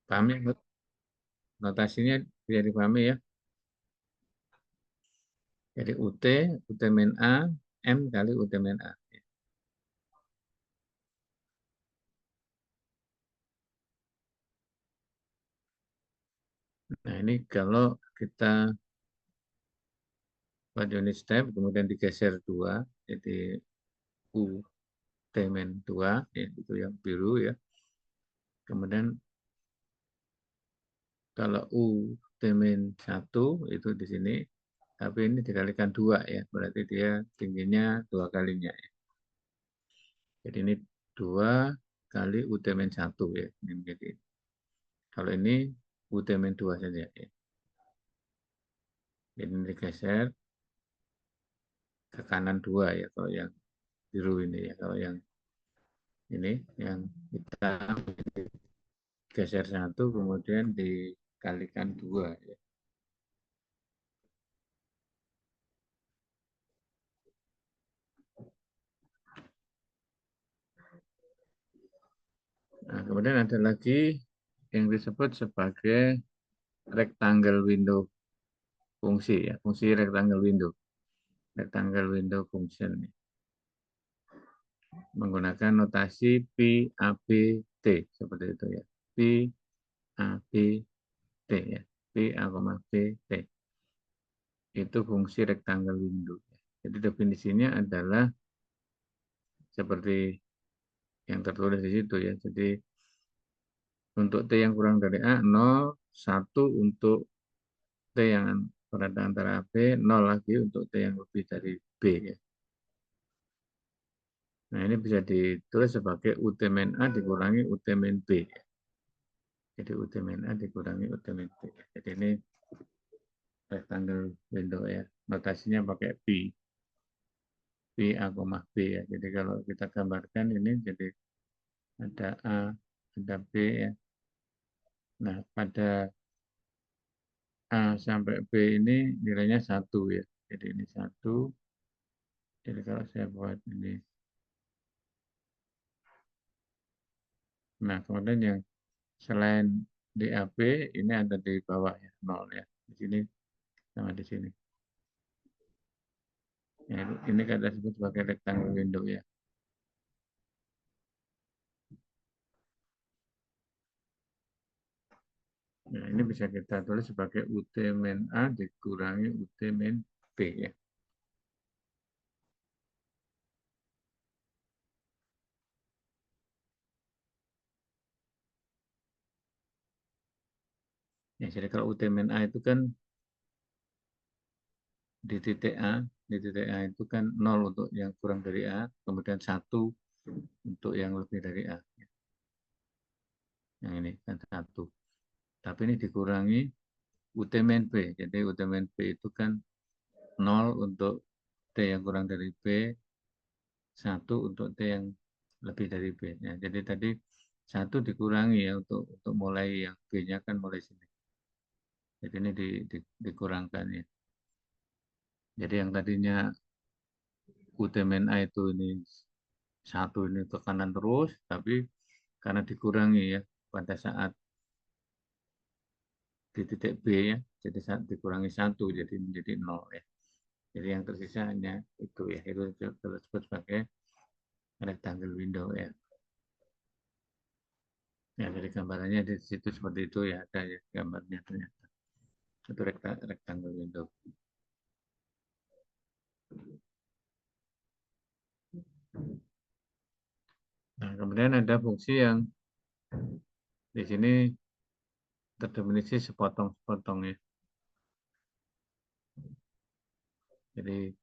Paham ya? Notasinya biar dipahami ya. Jadi UT min A, M kali UT min A. Nah ini kalau kita buat unit step, kemudian digeser 2, jadi UT min 2, ya, itu yang biru ya. Kemudian kalau UT min 1 itu di sini, tapi ini dikalikan 2 ya, berarti dia tingginya 2 kalinya. Ya. Jadi ini 2 kali UT min 1 ya. Ini menjadi. Kalau ini UT min 2 saja ya. Jadi ini digeser ke kanan 2 ya, kalau yang biru ini ya. Kalau yang ini, yang hitam geser 1, kemudian dikalikan 2 ya. Nah, kemudian ada lagi yang disebut sebagai rectangle window fungsi ya, fungsi rectangle window. Rectangle window function ya. Menggunakan notasi P A B T seperti itu ya. P A B T ya. P A, B T. Itu fungsi rectangle window. Jadi definisinya adalah seperti yang tertulis di situ ya. Jadi untuk T yang kurang dari A, 0, 1 untuk T yang berada antara B, 0 lagi untuk T yang lebih dari B ya. Nah ini bisa ditulis sebagai UT min A dikurangi UT min B ya. Jadi UT min A dikurangi UT min B ya. Jadi ini rectangle window ya. Notasinya pakai P. P A, B ya. Jadi kalau kita gambarkan ini jadi ada A, ada B ya. Nah pada A sampai B ini nilainya 1 ya. Jadi ini 1. Jadi kalau saya buat ini. Nah kemudian yang selain DAB ini ada di bawah ya, 0 ya. Di sini sama di sini. Ya, ini kita sebut sebagai rectangle window ya. Nah, ini bisa kita tulis sebagai UT min A dikurangi UT min B ya. Ya, jadi kalau UT min A itu kan di titik A, di titik A itu kan 0 untuk yang kurang dari A, kemudian 1 untuk yang lebih dari A. Yang ini kan 1. Tapi ini dikurangi UT min B. Jadi UT min B itu kan 0 untuk T yang kurang dari B, 1 untuk T yang lebih dari B. Ya, jadi tadi 1 dikurangi ya untuk mulai yang B-nya kan mulai sini. Jadi ini dikurangkan ya. Jadi yang tadinya UT min A itu ini 1 ini ke kanan terus, tapi karena dikurangi ya pada saat di titik B ya, jadi saat dikurangi 1 jadi menjadi 0 ya. Jadi yang tersisa hanya itu ya, itu disebut sebagai rectangle window ya. Ya, jadi gambarannya di situ seperti itu ya, ada ya gambarnya ternyata. Itu rectangle window. Nah, kemudian ada fungsi yang di sini terdefinisi sepotong-sepotong ya. Jadi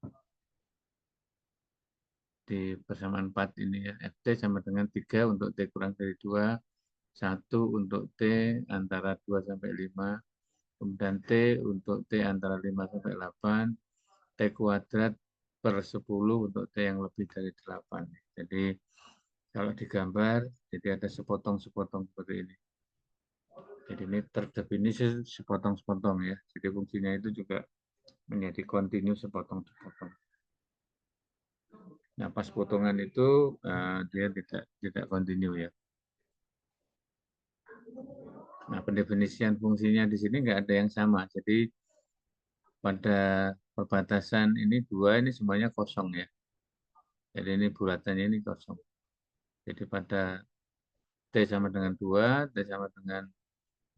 di persamaan 4 ini ya, FT sama dengan 3 untuk T kurang dari 2, 1 untuk T antara 2 sampai 5, kemudian T untuk T antara 5 sampai 8, T kuadrat per 10 untuk T yang lebih dari 8. Jadi kalau digambar, jadi ada sepotong-sepotong seperti ini. Jadi ini terdefinisi sepotong-sepotong ya. Jadi fungsinya itu juga menjadi kontinu sepotong-sepotong. Nah, pas potongan itu dia tidak kontinu ya. Nah, pendefinisian fungsinya di sini nggak ada yang sama. Jadi pada perbatasan ini dua ini semuanya kosong ya. Jadi ini bulatannya ini kosong. Jadi pada T sama dengan 2, T sama dengan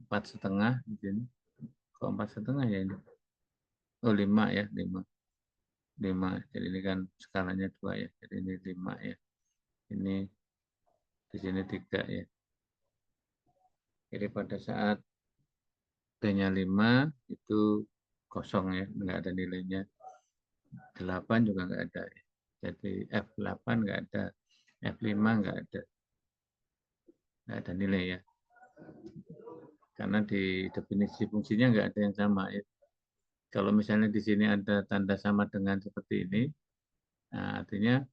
4,5 di sini. Kok 4,5 ya ini? Oh 5 ya, 5. 5. Jadi ini kan skalanya 2 ya. Jadi ini 5 ya. Ini di sini 3 ya. Jadi pada saat T-nya 5 itu kosong ya, nggak ada nilainya. 8 juga nggak ada ya. Jadi F8 nggak ada, F5 nggak ada nilai ya. Karena di definisi fungsinya nggak ada yang sama ya. Kalau misalnya di sini ada tanda sama dengan seperti ini, nah artinya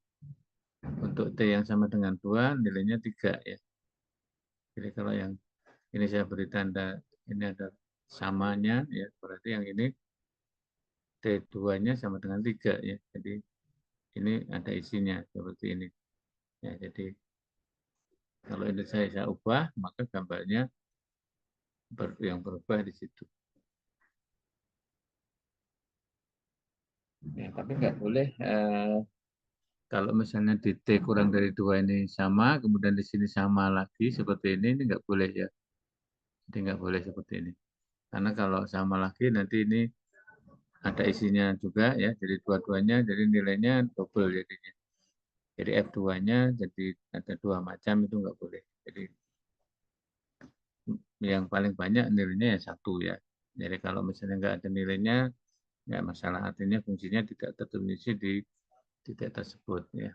untuk T yang sama dengan 2 nilainya 3 ya. Jadi kalau yang ini saya beri tanda ini ada samanya ya, berarti yang ini T2-nya sama dengan 3 ya. Jadi ini ada isinya seperti ini. Ya, jadi kalau ini saya ubah, maka gambarnya yang berubah di situ. Ya, tapi nggak boleh kalau misalnya di T kurang dari 2 ini sama, kemudian di sini sama lagi seperti ini nggak boleh ya. Jadi nggak boleh seperti ini. Karena kalau sama lagi nanti ini ada isinya juga ya, jadi dua-duanya jadi nilainya double jadinya. Jadi F2-nya jadi ada dua macam itu nggak boleh. Jadi yang paling banyak nilainya ya satu ya. Jadi kalau misalnya nggak ada nilainya, nggak masalah. Artinya fungsinya tidak terdefinisi di titik tersebut ya.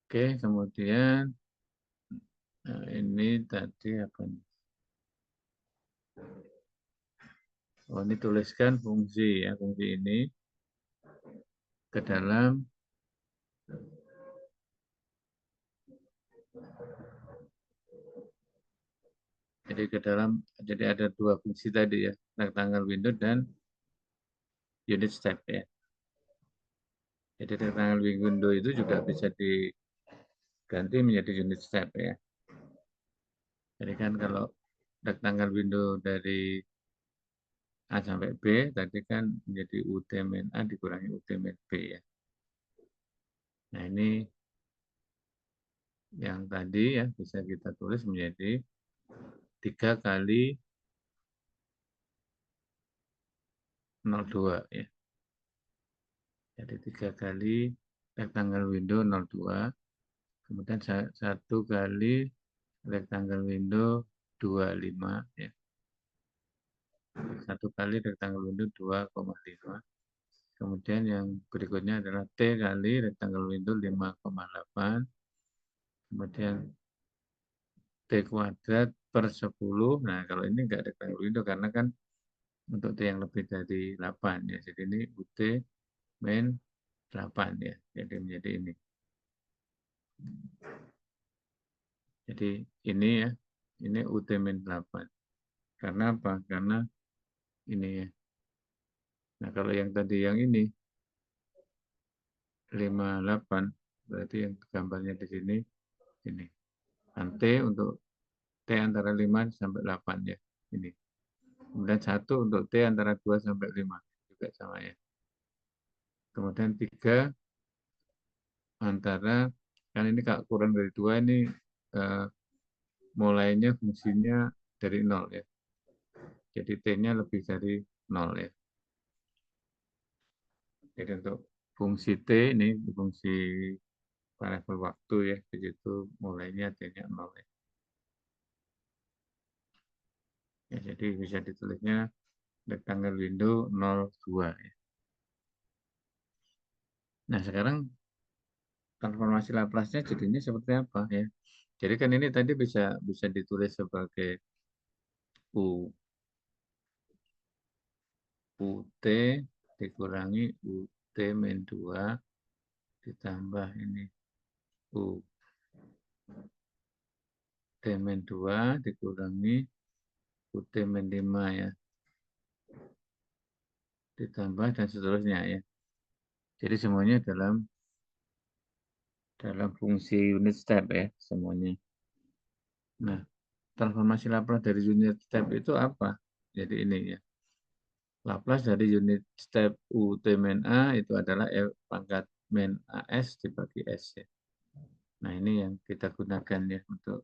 Oke, kemudian ini tadi apa nih? Oh, ini tuliskan fungsi ya, fungsi ini ke dalam jadi ada dua fungsi tadi ya, rectangle window dan unit step ya. Jadi rectangle window itu juga bisa diganti menjadi unit step ya. Jadi kan kalau rectangle window dari A sampai B tadi kan menjadi UT min A dikurangi UT min B ya. Nah ini yang tadi ya bisa kita tulis menjadi 3 kali 0,2 ya. Jadi 3 kali rectangle window 0,2. Kemudian 1 kali rectangle window 25 ya. 1 kali rectangle window 2,5. Kemudian yang berikutnya adalah T kali rectangle window 5,8. Kemudian T kuadrat per 10. Nah, kalau ini enggak rectangle window karena kan untuk T yang lebih dari 8 ya. Jadi ini UT min 8 ya. Jadi menjadi ini. Jadi ini ya. Ini UT min 8. Karena apa? Karena ini ya. Nah, kalau yang tadi yang ini 58 berarti yang gambarnya di sini ini. Dan T untuk T antara 5 sampai 8 ya. Ini. Kemudian 1 untuk T antara 2 sampai 5 juga sama ya. Kemudian 3 antara kan ini kalau kurang dari 2 ini eh, mulainya fungsinya dari 0 ya. Jadi T-nya lebih dari 0 ya. Jadi untuk fungsi T ini fungsi variabel waktu ya. Di situ mulainya T-nya 0 ya. Ya, jadi bisa ditulisnya rectangle window 02 ya. Nah, sekarang transformasi Laplace-nya jadinya seperti apa ya? Jadi kan ini tadi bisa bisa ditulis sebagai U UT dikurangi UT min 2 ditambah ini UT min 2 dikurangi UT min 5 ya. Ditambah dan seterusnya ya. Jadi semuanya dalam dalam fungsi unit step ya semuanya. Nah, transformasi Laplace dari unit step itu apa? Jadi ini ya. Laplace dari unit step U T min A itu adalah E pangkat min AS dibagi S ya. Nah, ini yang kita gunakan ya untuk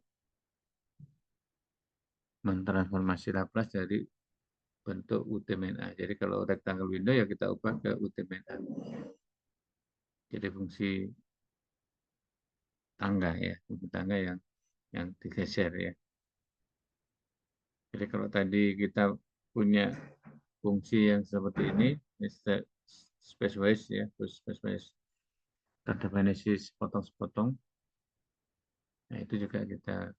mentransformasi Laplace dari bentuk UT min A. Jadi kalau rectangle window ya kita ubah ke UT min A. Jadi fungsi tangga ya, fungsi tangga yang digeser ya. Jadi kalau tadi kita punya fungsi yang seperti ini, space wise ya, space wise terdefinisi sepotong-sepotong. Nah itu juga kita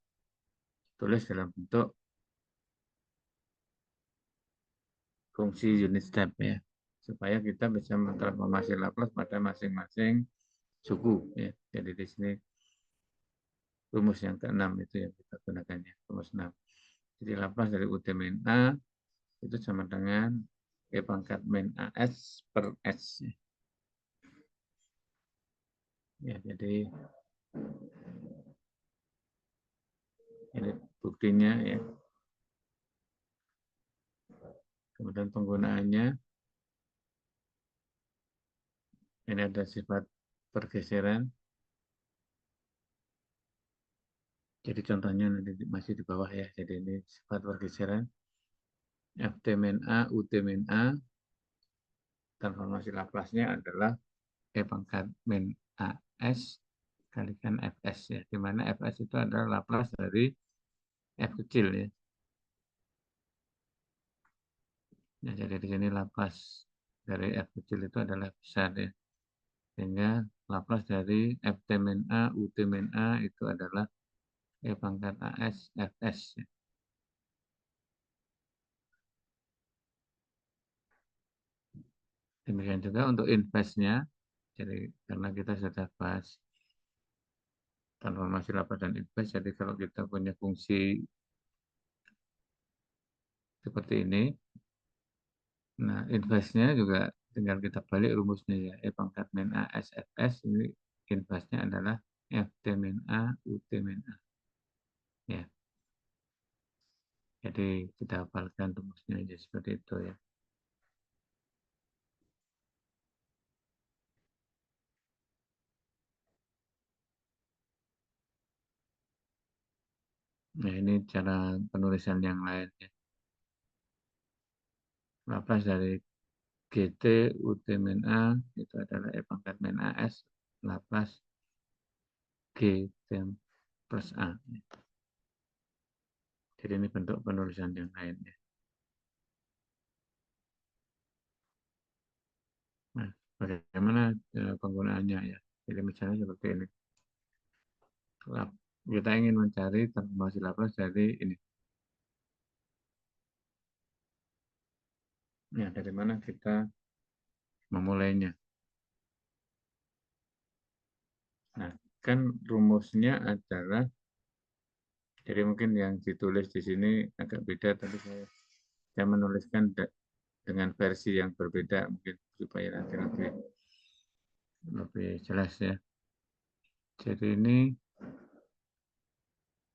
tulis dalam bentuk fungsi unit step ya, supaya kita bisa mentransformasi Laplace pada masing-masing suku ya. Jadi di sini rumus yang keenam itu yang kita gunakan ya, rumus 6. Jadi Laplace dari UT min A itu sama dengan E pangkat min AS per S. Ya, jadi ini buktinya ya. Kemudian penggunaannya, ini ada sifat pergeseran. Jadi contohnya nanti masih di bawah ya. Jadi ini sifat pergeseran. Ft min A, Ut min A, transformasi Laplace-nya adalah E pangkat min AS kalikan Fs ya. Di mana Fs itu adalah Laplace dari F kecil ya. Nah, jadi di sini Laplace dari F kecil itu adalah besar ya. Sehingga Laplace dari Ft min A, Ut min A itu adalah E pangkat AS Fs ya. Demikian juga untuk investnya, jadi karena kita sudah bahas transformasi Laplace dan invest, jadi kalau kita punya fungsi seperti ini, nah investnya juga tinggal kita balik rumusnya ya, E pangkat min A S F S, ini investnya adalah F T min A U T min A. Ya, jadi kita hafalkan rumusnya aja seperti itu ya. Nah ini cara penulisan yang lain ya. Laplace dari GT UT min A itu adalah E pangkat min AS Laplace G plus A. Jadi ini bentuk penulisan yang lain ya. Nah, bagaimana penggunaannya ya? Jadi misalnya seperti ini. Kita ingin mencari transformasi Laplace dari ini. Ya, dari mana kita memulainya? Nah, kan rumusnya adalah, jadi mungkin yang ditulis di sini agak beda, tapi saya menuliskan dengan versi yang berbeda mungkin supaya nanti lebih jelas ya. Jadi ini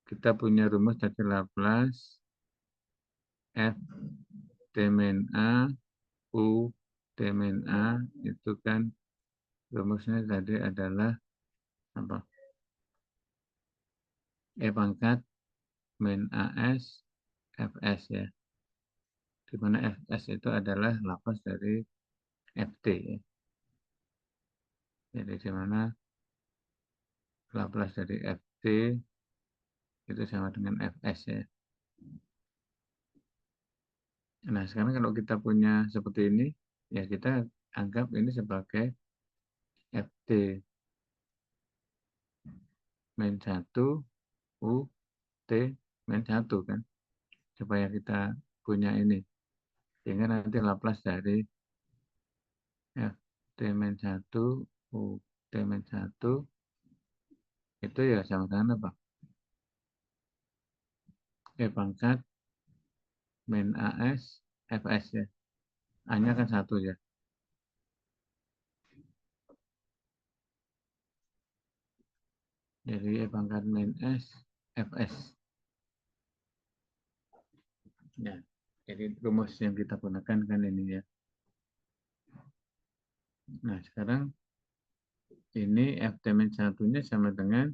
kita punya rumus dari Laplace F T min A U T min A itu kan rumusnya tadi adalah apa? E pangkat min AS Fs ya. Di mana Fs itu adalah Laplace dari Ft ya. Jadi di mana Laplace dari Ft itu sama dengan Fs ya. Nah, sekarang kalau kita punya seperti ini, ya kita anggap ini sebagai Ft min 1 U T min 1 kan. Supaya kita punya ini. Sehingga nanti Laplace dari Ft min 1 U T min 1 itu ya sama dengan apa? E pangkat min AS Fs ya. A-nya kan 1 ya. Jadi E pangkat min S, Fs. Ya, jadi rumus yang kita gunakan kan ini ya. Nah, sekarang ini Ft min 1-nya sama dengan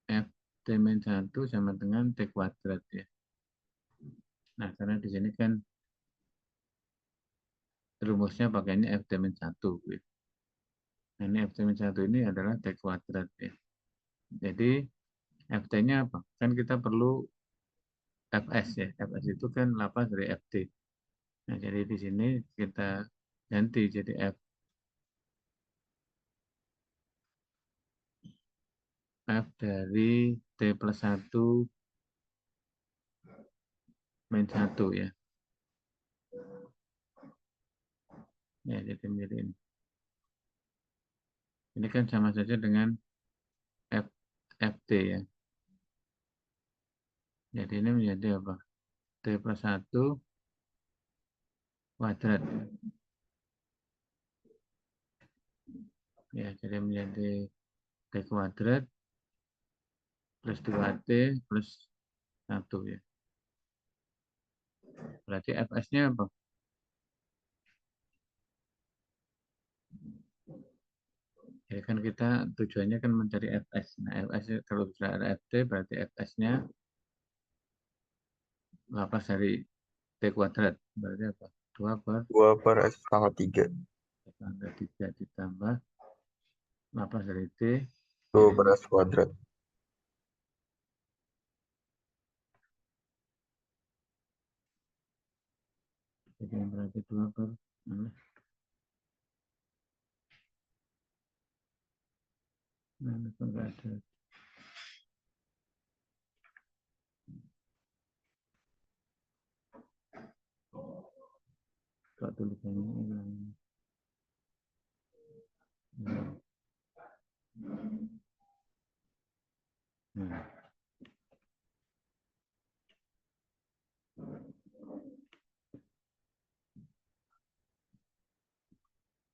Ft min 1 sama dengan T kuadrat ya. Nah, karena di sini kan rumusnya pakainya Ft min 1. Gitu. Nah, ini Ft min 1 ini adalah T kuadrat ya. Jadi, Ft-nya apa? Kan kita perlu Fs ya. Fs itu kan lapas dari Ft. Nah, jadi di sini kita ganti jadi F dari T plus 1 min 1 ya. Ya, jadi menjadi ini. Ini kan sama saja dengan F, Ft ya. Jadi ini menjadi apa? T plus 1 kuadrat. Ya, jadi menjadi T kuadrat plus 2T plus 1 ya. Berarti Fs-nya apa? Jadi kan kita tujuannya kan mencari Fs. Nah, Fs kalau sudah ada Ft berarti Fs-nya lapas dari T kuadrat. Berarti apa? 2 per 2 per X pangkat 3. pangkat 3 ditambah lapas dari T. 2 Jadi per X kuadrat. berarti 2 per mana? Mana kok nggak ada? Kok tulisannya hilang? Nah,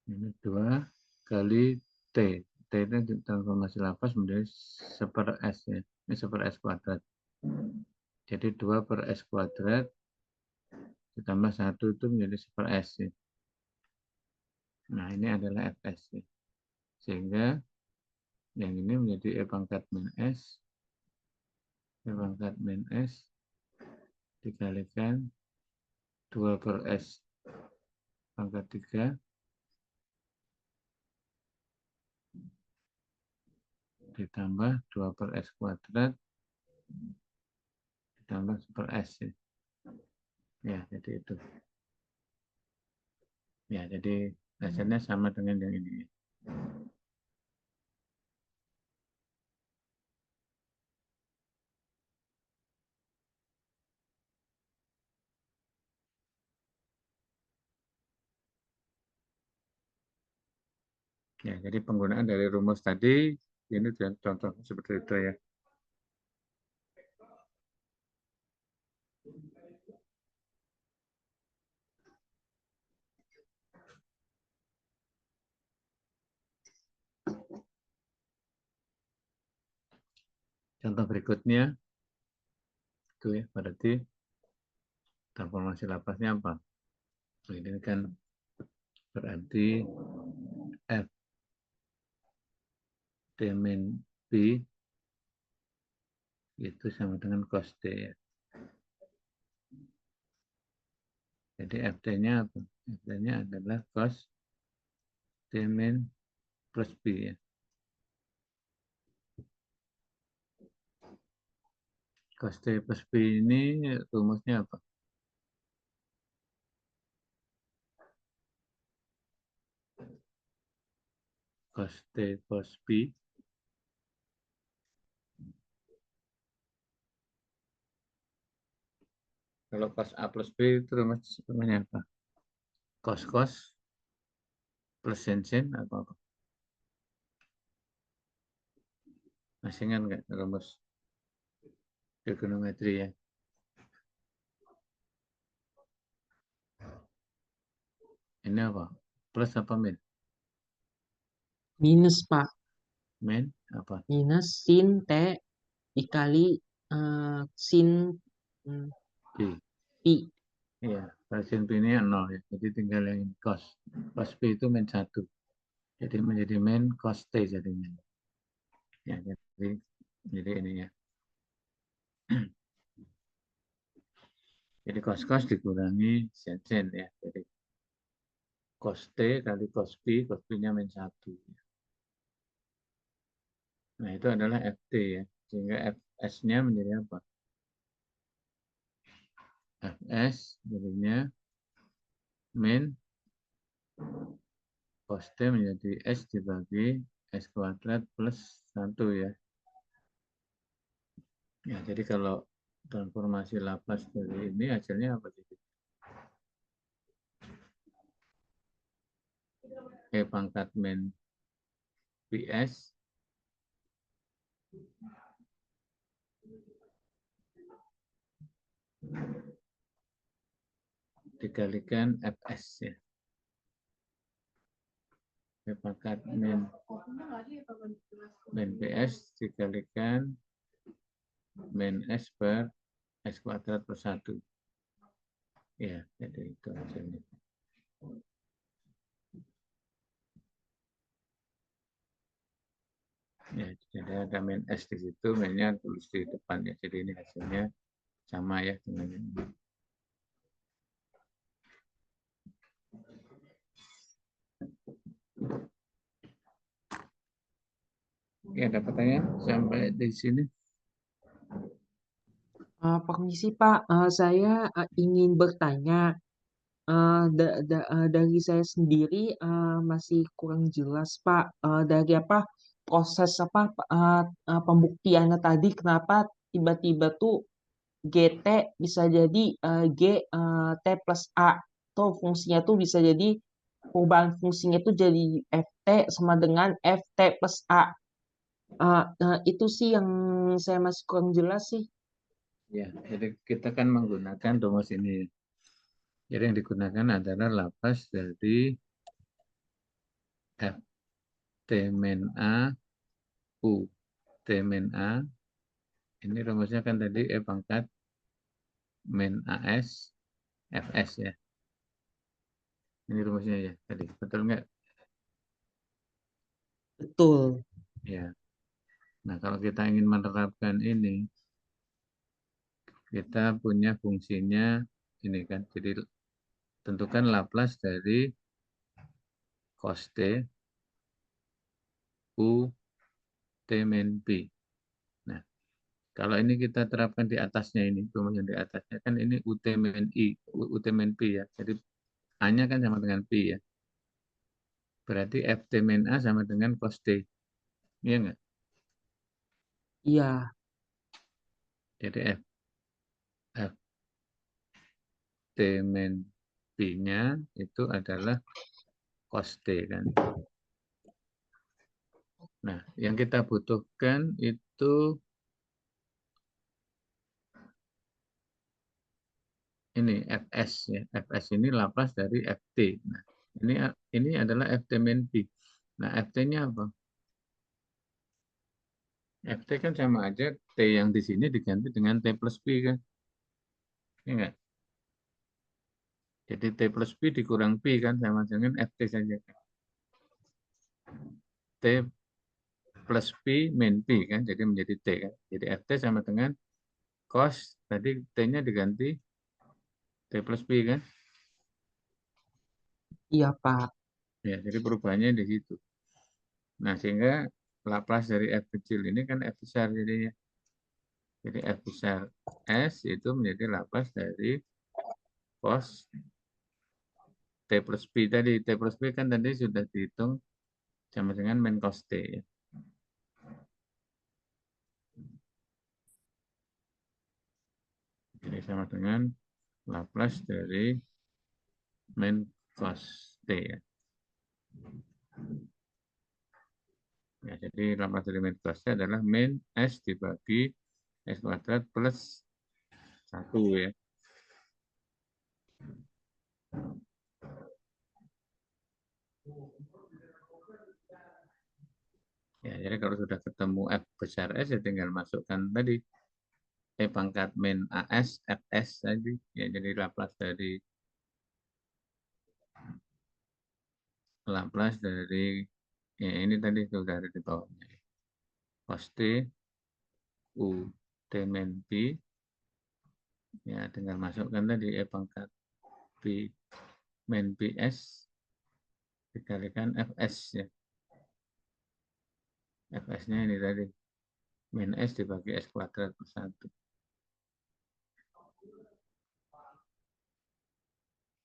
ini 2 kali T. T itu transformasi lapas menjadi 1 S ya. Ini 1 S kuadrat. Jadi 2 per S kuadrat ditambah 1 itu menjadi 1 S ya. Nah, ini adalah Fs ya. Sehingga yang ini menjadi E pangkat min S. E pangkat min S dikalikan 2 per S pangkat 3 ditambah 2 per S kuadrat ditambah 1 S ya. Ya, jadi itu. Ya, jadi hasilnya sama dengan yang ini. Ya, jadi penggunaan dari rumus tadi ini contoh seperti itu ya. Contoh berikutnya itu ya, berarti transformasi lapasnya apa? Ini kan berarti F T min B itu sama dengan cos D ya. Jadi FT-nya apa? FT-nya adalah cos D min plus B ya. Cos D plus B ini rumusnya apa? Cos D plus B. Kalau cos A plus B itu rumusnya apa? Cos cos plus sin sin apa apa? Masih ingat nggak rumus trigonometri ya? Ini apa? Plus apa min? Minus, Pak. Min apa? Minus sin T dikali sin P. pi. Iya, sin P ini 0 ya. Jadi tinggal yang ini cos. Cos P itu min 1. Jadi menjadi min cos T jadinya. Ya, jadi ini ya. Jadi cos dikurangi sin ya. Jadi cos T kali cos P-nya min 1. Nah, itu adalah FT ya. Sehingga Fs-nya menjadi apa? Fs jadinya min cos T menjadi S dibagi S kuadrat plus 1 ya. Ya, jadi kalau transformasi Laplace dari ini hasilnya apa jadi? E pangkat min PS dikalikan Fs ya. E pangkat min PS dikalikan min S per S kuadrat plus 1. Ya, jadi itu hasilnya. Ya, jadi ada min S di situ, minnya tulis di depan ya. Jadi ini hasilnya sama ya dengan ini. Ya, ada pertanyaan sampai di sini? Permisi, Pak. Saya ingin bertanya. Dari saya sendiri masih kurang jelas, Pak. Dari apa proses apa pembuktiannya tadi, kenapa tiba-tiba tuh GT bisa jadi G T plus A, atau fungsinya tuh bisa jadi perubahan fungsinya tuh jadi FT sama dengan FT plus A. Itu sih yang saya masih kurang jelas sih. Ya, jadi kita kan menggunakan rumus ini. Jadi yang digunakan adalah Laplace dari F T min A U T min A. Ini rumusnya kan tadi E pangkat min AS Fs ya. Ini rumusnya ya tadi. Betul nggak? Betul. Ya. Nah, kalau kita ingin menerapkan ini, kita punya fungsinya ini kan. Jadi tentukan Laplace dari cos T U T min P. Nah, kalau ini kita terapkan di atasnya ini, rumus yang di atasnya kan ini UT min I, UT min P ya. Jadi A-nya kan sama dengan P ya. Berarti FT min A sama dengan cos T. Iya nggak? Iya. Jadi FT min P-nya itu adalah cos T kan. Nah, yang kita butuhkan itu ini Fs ya. Fs ini Laplace dari Ft. Nah, ini adalah Ft min P. Nah, Ft-nya apa? Ft kan sama aja T yang di sini diganti dengan T plus P kan. Ya enggak? Jadi T plus P dikurang P kan sama dengan Ft saja kan. T plus P min P kan. Jadi menjadi T kan. Jadi Ft sama dengan cos. Tadi T-nya diganti T plus P kan. Iya, Pak. Ya, jadi perubahannya di situ. Nah, sehingga Laplace dari F kecil ini kan F besar jadinya. Jadi F besar S itu menjadi Laplace dari cos T plus P tadi. T plus P kan tadi sudah dihitung sama dengan min cos T. Ya. Jadi sama dengan Laplace dari min cos T. Ya. Ya, jadi Laplace dari min cos T adalah min S dibagi S kuadrat plus 1 ya. Ya, jadi kalau sudah ketemu F besar S, ya tinggal masukkan tadi E pangkat min AS, FS tadi. Ya, jadi Laplace dari ya ini tadi sudah ada di bawahnya. Cos T U T min P, ya tinggal masukkan tadi E pangkat P min PS dikalikan Fs ya. Fs-nya ini tadi min S dibagi S kuadrat per 1.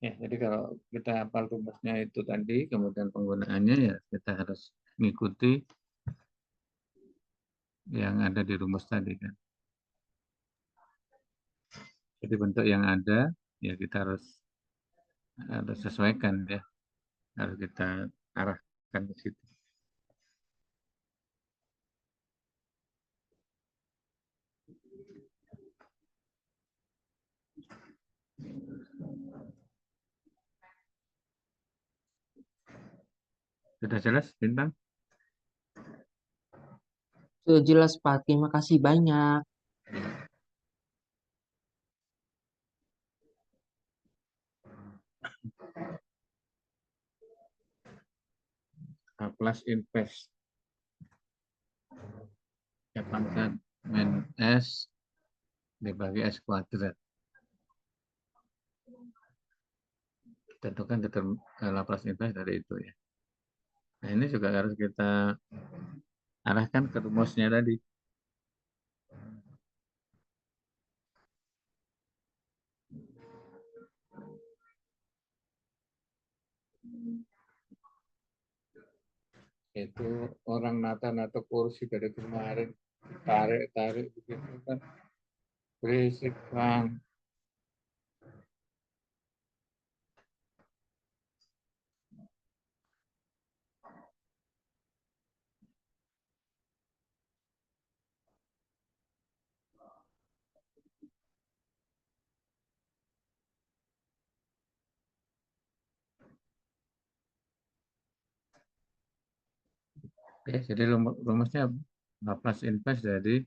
Ya, jadi kalau kita hafal rumusnya itu tadi, kemudian penggunaannya ya kita harus mengikuti yang ada di rumus tadi kan. Jadi bentuk yang ada ya kita harus sesuaikan ya, harus kita arahkan ke situ. Sudah jelas, Bintang? Sudah jelas, Pak. Terima kasih banyak. Laplace inverse ya pangkat min S dibagi S kuadrat. Tentukan Laplace inverse dari itu ya. Nah, ini juga harus kita arahkan ke rumusnya tadi. Itu orang nata-nata kursi dari kemarin, tarik-tarik begitu kan, berisik bang. Oke, jadi rumusnya Laplace inverse dari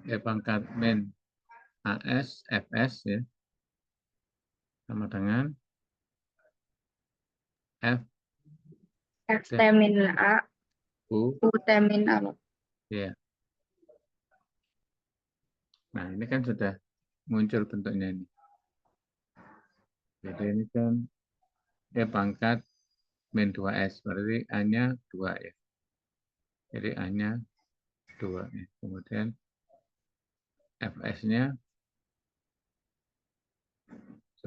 E pangkat min AS FS ya sama dengan F F T min A, U U T min A. ya. Nah, ini kan sudah muncul bentuknya ini. Jadi ini kan E pangkat min 2S, berarti A-nya 2 ya. Jadi A-nya 2 ya. Kemudian Fs-nya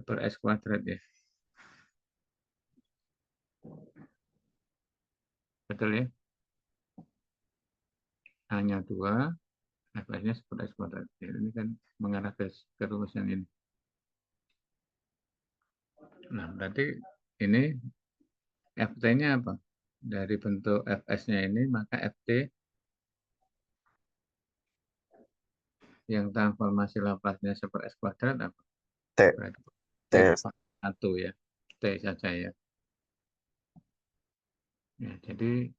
per S kuadrat ya. Betul ya? A-nya 2, Fs-nya per S kuadrat. Ya, ini kan mengarah ke rumus yang ini. Nah, berarti ini Ft-nya apa? Dari bentuk Fs-nya ini, maka Ft yang transformasi Laplace-nya per S kuadrat apa? T. Berarti T. T1 ya. T saja ya. Ya, jadi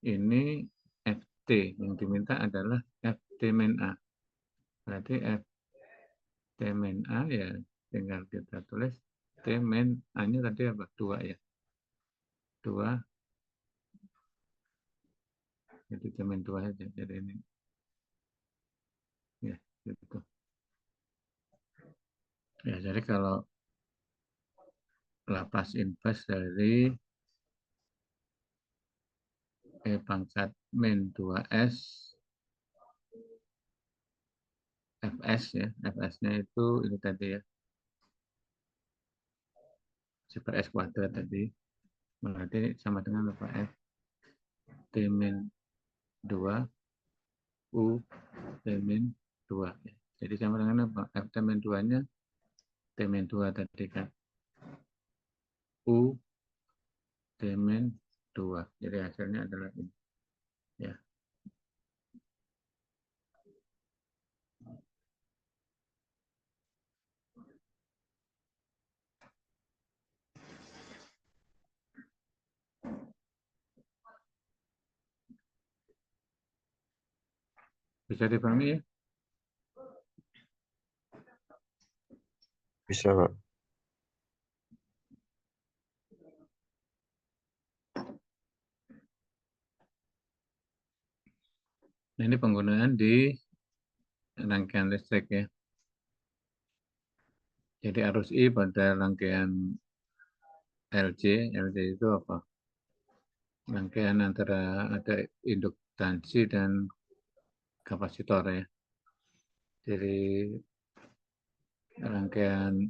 ini Ft yang diminta adalah Ft min A. Berarti Ft min A ya tinggal kita tulis T min A-nya tadi apa? 2 ya. 2. Jadi T min 2 saja. Jadi ini ya gitu. Ya, jadi kalau Laplace inverse dari E pangkat min 2S Fs ya. Fs-nya itu ini tadi ya. Per S kuadrat tadi. Berarti sama dengan apa? F T min 2 U T min 2 ya. Jadi sama dengan apa? F T min 2-nya T min 2 tadi kan. U T min 2. Jadi hasilnya adalah ini. Ya. Bisa dipahami ya? Bisa, Pak. Nah, ini penggunaan di rangkaian listrik ya. Jadi arus I pada rangkaian LC itu apa? Rangkaian antara ada induktansi dan kapasitor ya. Jadi rangkaian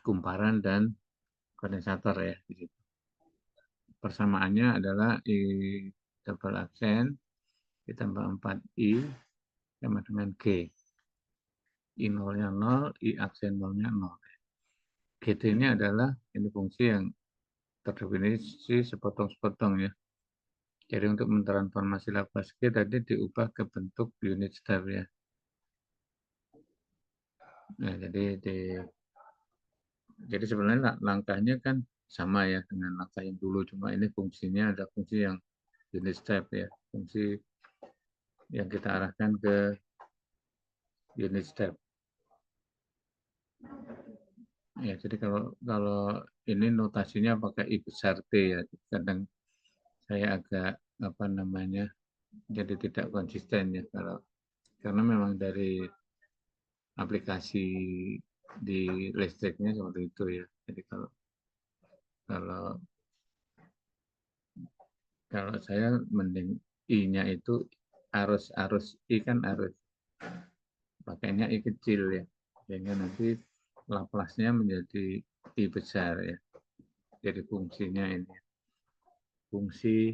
kumparan dan kondensator ya di situ. Persamaannya adalah I double aksen ditambah 4I sama dengan G. I nolnya 0, I aksen nolnya 0. GT ini adalah ini fungsi yang terdefinisi sepotong-sepotong ya. Jadi untuk mentransformasi Laplace G tadi diubah ke bentuk unit step ya. Nah, jadi sebenarnya langkahnya kan sama ya dengan langkah yang dulu, cuma ini fungsinya ada fungsi yang unit step ya, fungsi yang kita arahkan ke unit step. Ya, jadi kalau ini notasinya pakai I besar T ya, kadang saya agak apa namanya, jadi tidak konsisten ya karena memang dari aplikasi di listriknya seperti itu ya. Jadi kalau kalau saya mending I-nya itu arus I kan arus pakainya I kecil ya, sehingga nanti Laplace-nya menjadi I besar ya. Jadi fungsinya ini fungsi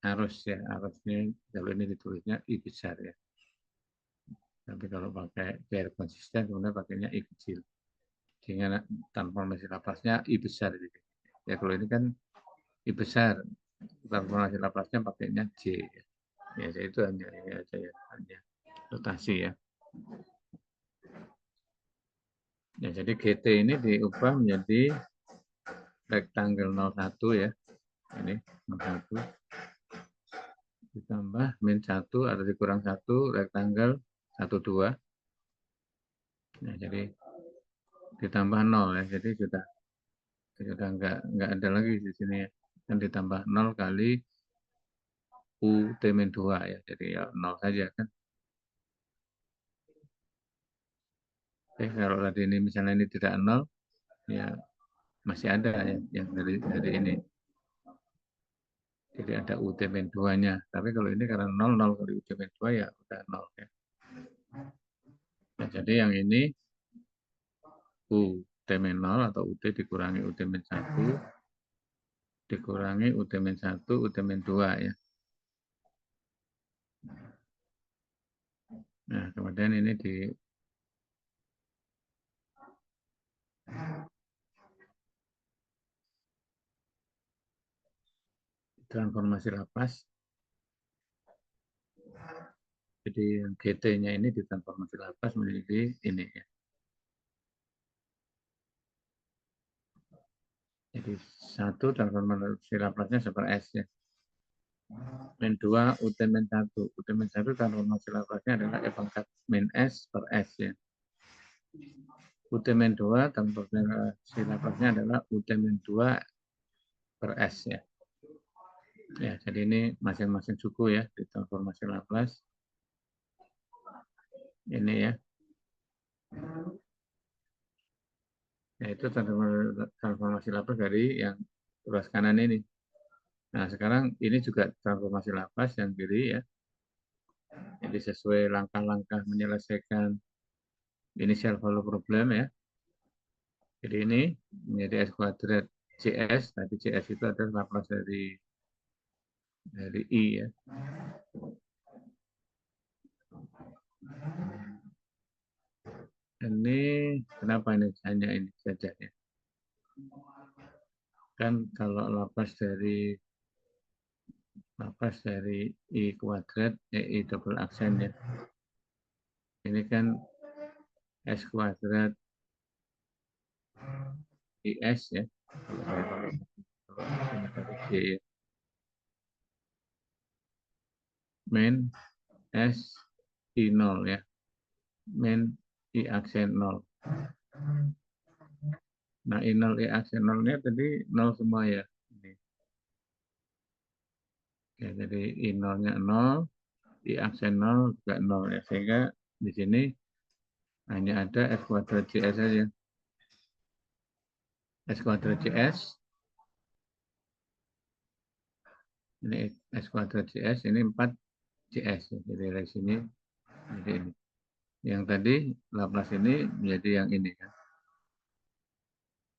arus ya, arusnya kalau ini ditulisnya I besar ya. Tapi kalau pakai biar konsisten kemudian pakainya I kecil. Sehingga transformasi Laplace-nya I besar gitu. Ya kalau ini kan I besar, transformasi Laplace-nya pakainya J. Ya, itu hanya hanya notasi ya. Ya, jadi GT ini diubah menjadi rectangle 01 ya. Ini 01 ditambah min 1 atau dikurang 1 rectangle 12. Nah, jadi ditambah 0 ya. Jadi sudah enggak ada lagi di sini ya. Dan ditambah 0 kali U T min 2 ya. Jadi ya 0 saja kan. Oke, kalau tadi ini misalnya ini tidak 0 ya masih ada ya yang dari ini. Jadi ada UT min 2-nya. Tapi kalau ini karena 0, 0 kali UT min 2 ya udah 0 ya. Nah, jadi yang ini UT min 0 atau UT dikurangi UT min 1 dikurangi UT min 1, UT min 2 ya. Nah, kemudian ini di transformasi Laplace. Jadi yang GT-nya ini ditransformasi Laplace menjadi ini ya. Jadi 1 transformasi Laplace-nya seper S ya. Min 2 UT min 1. UT min 1 transformasi Laplace-nya adalah E pangkat min S per S ya. UT min 2 transformasi Laplace-nya adalah UT min 2 per S ya. Ya, jadi ini masing-masing suku ya di transformasi Laplace. Ini ya. Yaitu transformasi Laplace dari yang ruas kanan ini. Nah, sekarang ini juga transformasi Laplace yang kiri ya. Jadi sesuai langkah-langkah menyelesaikan initial value problem ya. Jadi ini menjadi S kuadrat CS. Tadi CS itu adalah Laplace dari I ya. Ini kenapa ini hanya ini saja ya? Kan kalau Laplace dari I kuadrat ya I double aksen ya. Ini kan S kuadrat IS ya. Kalau G ya. Min S I0 ya. Min I aksen 0. Nah, I0 I aksen 0-nya tadi 0 semua ya. Ini. Ya, jadi I0-nya 0, I aksen 0 juga 0 ya. Sehingga di sini hanya ada S kuadrat CS saja. S kuadrat CS. Ini S kuadrat CS, ini 4 CS. Jadi dari sini, jadi ini. Yang tadi Laplace ini menjadi yang ini kan.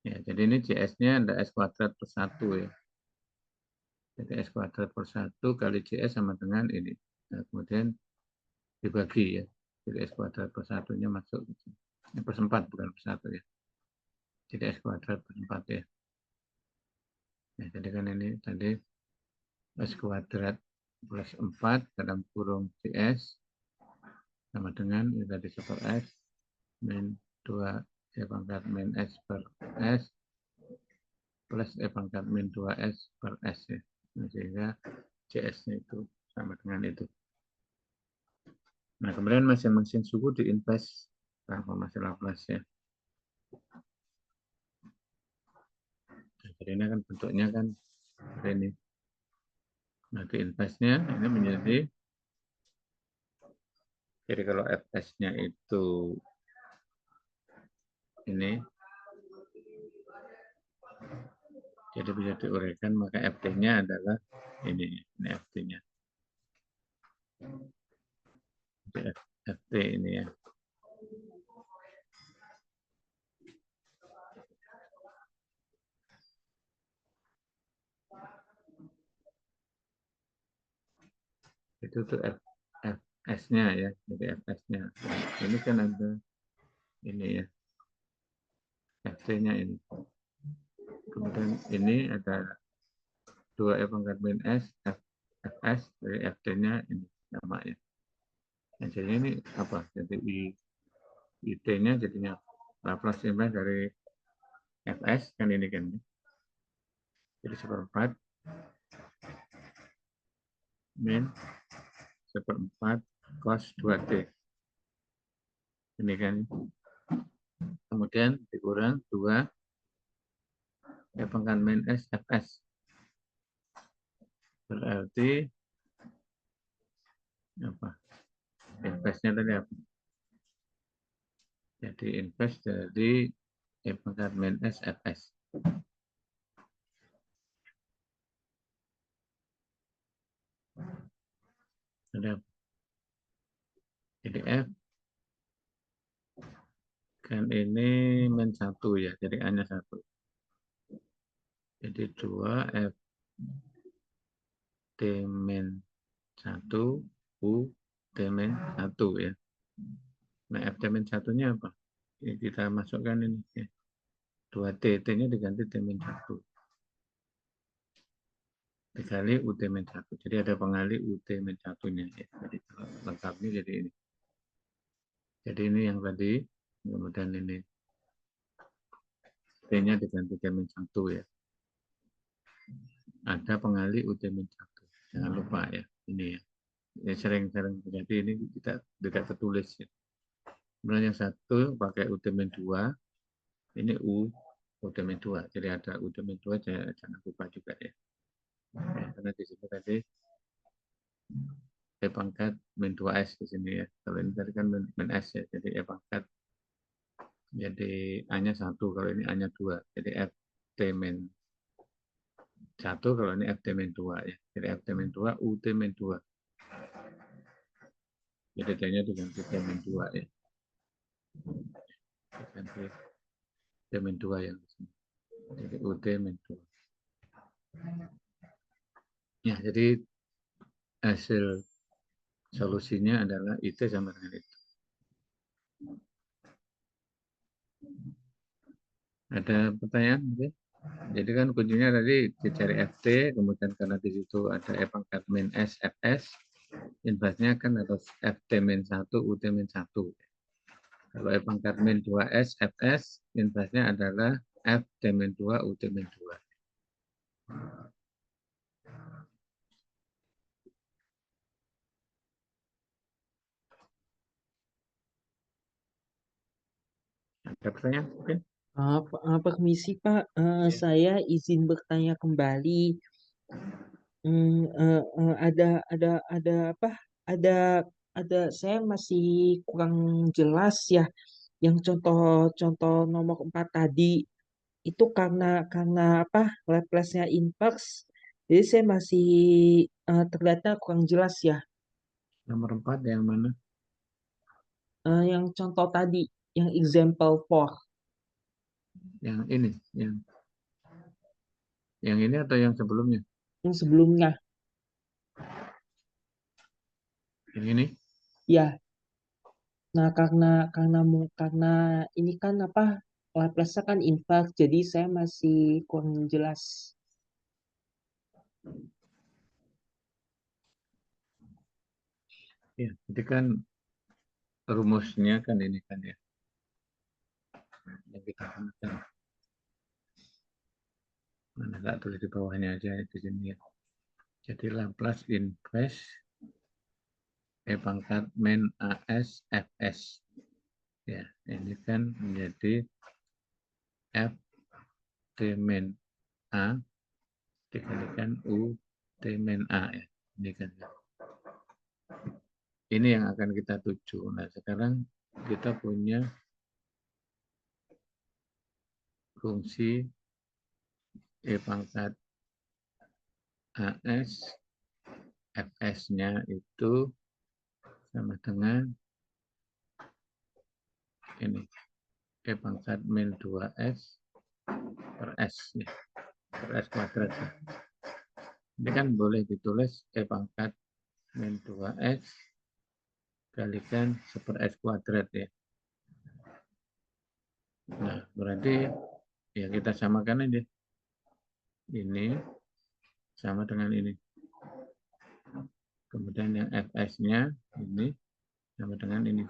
Ya, jadi ini CS-nya ada S kuadrat per 1 ya. Jadi S kuadrat per 1 kali CS sama dengan ini. Nah, kemudian dibagi ya. Jadi S kuadrat per 1-nya masuk. Ini per 4 bukan per 1 ya. Jadi S kuadrat per 4 ya. Nah, jadi kan ini tadi S kuadrat plus 4 dalam kurung CS sama dengan ini tadi super S min 2 E pangkat min S per S plus E pangkat min 2S per S ya. Nah, sehingga CS-nya itu sama dengan itu. Nah, kemudian masing-masing suku diinvest transformasi Laplace ya. Nah, jadi ini kan bentuknya kan seperti ini. Nah, diinvestnya ini menjadi, jadi kalau FS-nya itu ini, jadi bisa diuraikan, maka FT-nya adalah ini FT-nya. FT ini ya. Itu tuh FS-nya ya, jadi FS-nya. Ini kan ada ini ya, FT-nya ini. Kemudian ini ada 2 E pangkat min S, FS, dari FT-nya ini sama ya. Nah, jadi ini apa? Jadi IT-nya jadinya Laplace inverse dari FS, kan ini kan. Jadi seperempat min seperempat cos 2T. Ini kan. Kemudian dikurang 2 E pangkat min S FS. Berarti apa? Investnya tadi apa? Jadi invest dari E pangkat min S FS. Ada apa? Jadi F kan ini min 1 ya, jadi hanya 1. Jadi 2 F T min 1 U T min 1 ya. Nah, F T min 1-nya apa? Ini kita masukkan ini ya. 2T, T-nya diganti T min 1. Dikali UT min 1. Jadi ada pengali UT min 1-nya ya. Jadi lengkapnya jadi ini. Jadi ini yang tadi, kemudian ini T-nya diganti T min 1 ya. Ada pengali UT min 1. Jangan lupa ya, ini ya. Ya sering-sering terjadi, ini kita tidak tertulis ya. Kemudian yang satu pakai UT min 2, ini U UT min 2. Jadi ada UT min 2, jangan lupa juga ya. Ya, karena di sini tadi E pangkat min 2S di sini ya. Kalau ini tadi kan min S ya. Jadi E pangkat jadi A-nya 1. Kalau ini A-nya 2. Jadi FT min 1. Kalau ini FT min 2 ya. Jadi FT min 2, UT min 2. Jadi T-nya diganti T min 2 ya. Diganti T min 2 yang di sini. Jadi UT min 2. Ya, jadi hasil solusinya adalah IT sama dengan itu. Ada pertanyaan mungkin? Jadi kan kuncinya tadi dicari FT, kemudian karena di situ ada E pangkat min S FS, inversnya kan harus FT min 1, UT min 1. Kalau E pangkat min 2S FS, inversnya adalah FT min 2, UT min 2. Ada pertanyaan mungkin? Permisi Pak, Ya. saya izin bertanya kembali. Ada apa? Ada ada saya masih kurang jelas ya. Yang contoh-contoh nomor 4 tadi itu karena apa? Laplace-nya inverse. Jadi saya masih ternyata kurang jelas ya. Nomor 4 yang mana? Yang contoh tadi, yang example 4, Yang ini, yang ini atau yang sebelumnya? yang sebelumnya. Yang ini? Ya, nah karena ini kan apa? Laplace kan inverse, jadi saya masih kurang jelas. Ya, jadi kan rumusnya kan ini kan ya, yang kita gunakan. Mana tak tulis di bawahnya aja di sini ya. Jadi Laplace inverse E pangkat min AS Fs. Ya, ini kan menjadi F T min A dikalikan U T min A ya. Ini kan. Ini yang akan kita tuju. Nah, sekarang kita punya fungsi E pangkat AS Fs-nya itu sama dengan ini E pangkat min 2S per S ya, per S kuadrat ya. Ini kan boleh ditulis E pangkat min 2S kalikan 1 S kuadrat ya. Nah, berarti ya kita samakan aja. Ini sama dengan ini. Kemudian yang Fs-nya ini sama dengan ini.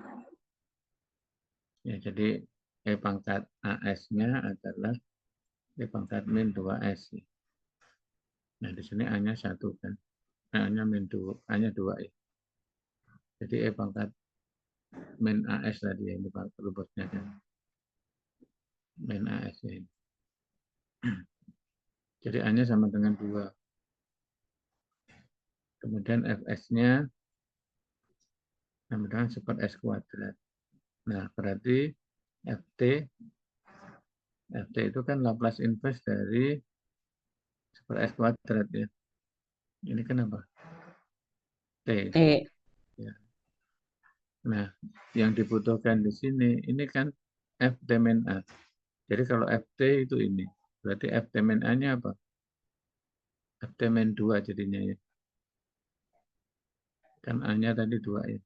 Ya, jadi E pangkat AS-nya adalah E pangkat min 2S. Ya. Nah, di sini A-nya 1 kan. A-nya min 2, A-nya 2 ya. Jadi E pangkat min AS tadi yang rumusnya kan. Min AS ya ini. Jadi A-nya sama dengan 2. Kemudian Fs-nya sama dengan 1 S kuadrat. Nah, berarti Ft itu kan Laplace inverse dari 1 S kuadrat ya. Ini kan apa? T. T. Ya. Nah, yang dibutuhkan di sini, ini kan Ft min A. Jadi kalau Ft itu ini, berarti Ft min A-nya apa? Ft min 2 jadinya ya. Kan A-nya tadi 2 ya.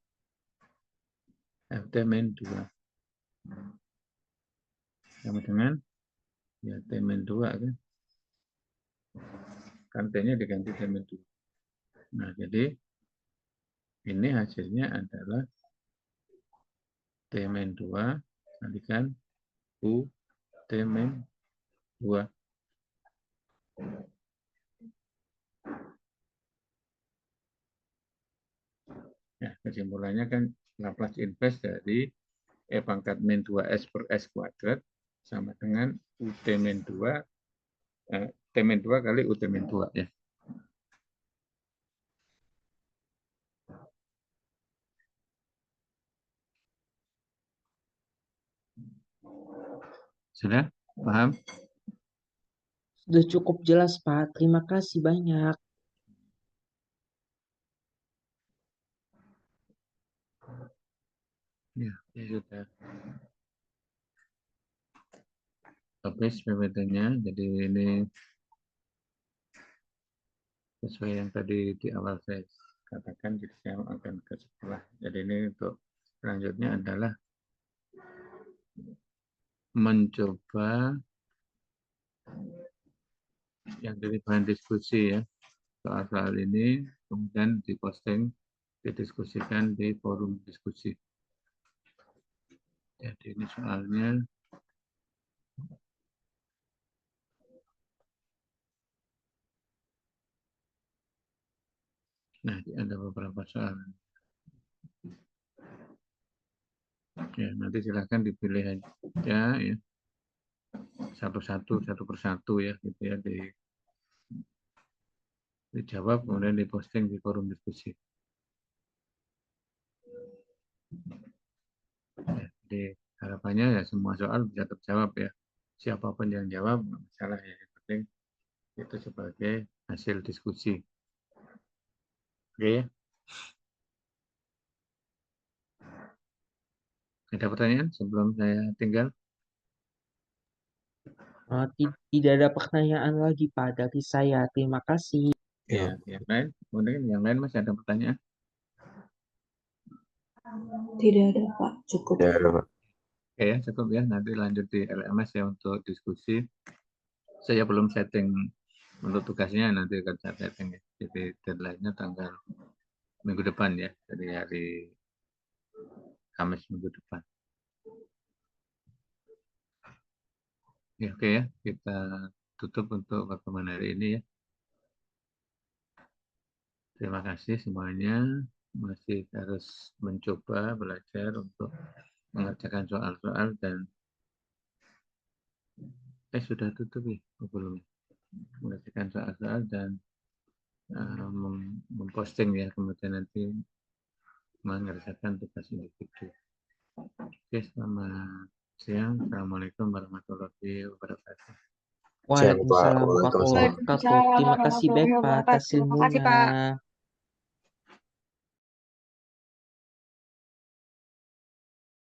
Ft min 2. Sama dengan ya T min 2 kan. Kan T-nya diganti T min 2. Nah, jadi ini hasilnya adalah T min 2 kalikan U T min 2. Ya, kesimpulannya kan Laplace inverse dari E pangkat min 2S per S kuadrat sama dengan UT min 2, T min 2 kali UT min 2 ya. Sudah? Paham? Sudah cukup jelas Pak, terima kasih banyak. Ya, sudah. Habis PPT-nya, jadi ini sesuai yang tadi di awal saya katakan, jadi saya akan ke sebelah. Jadi ini untuk selanjutnya adalah mencoba yang dari bahan diskusi ya, soal-soal ini, kemudian diposting, didiskusikan di forum diskusi. Jadi ini soalnya, nah ada beberapa soal. Ya, nanti silahkan dipilih aja ya. Satu-satu, satu persatu ya, gitu ya, dijawab kemudian diposting di forum diskusi. Ya, jadi harapannya ya semua soal bisa terjawab ya. Siapapun yang jawab nggak masalah ya. Yang penting itu sebagai hasil diskusi. Oke ya. Ada pertanyaan sebelum saya tinggal? Tidak ada pertanyaan lagi Pak dari saya. Terima kasih. Ya, yang lain? Kemudian yang lain masih ada pertanyaan? Tidak ada, Pak. Cukup. Ya, ada, Pak. Oke ya, cukup ya. Nanti lanjut di LMS ya untuk diskusi. Saya belum setting untuk tugasnya, nanti akan saya setting ya. Jadi deadline-nya tanggal minggu depan ya, dari hari Kamis minggu depan. Ya, oke ya, kita tutup untuk pertemuan hari ini ya. Terima kasih semuanya. Masih harus mencoba belajar untuk mengerjakan soal-soal dan sudah tutup ya, belum mengerjakan soal-soal dan memposting ya, kemudian nanti mengerjakan tugas individu. Oke, selamat siang. Assalamualaikum warahmatullahi wabarakatuh. Waalaikumsalam warahmatullahi wabarakatuh. Terima kasih banyak Pak atas Terima kasih, Pak. ilmunya.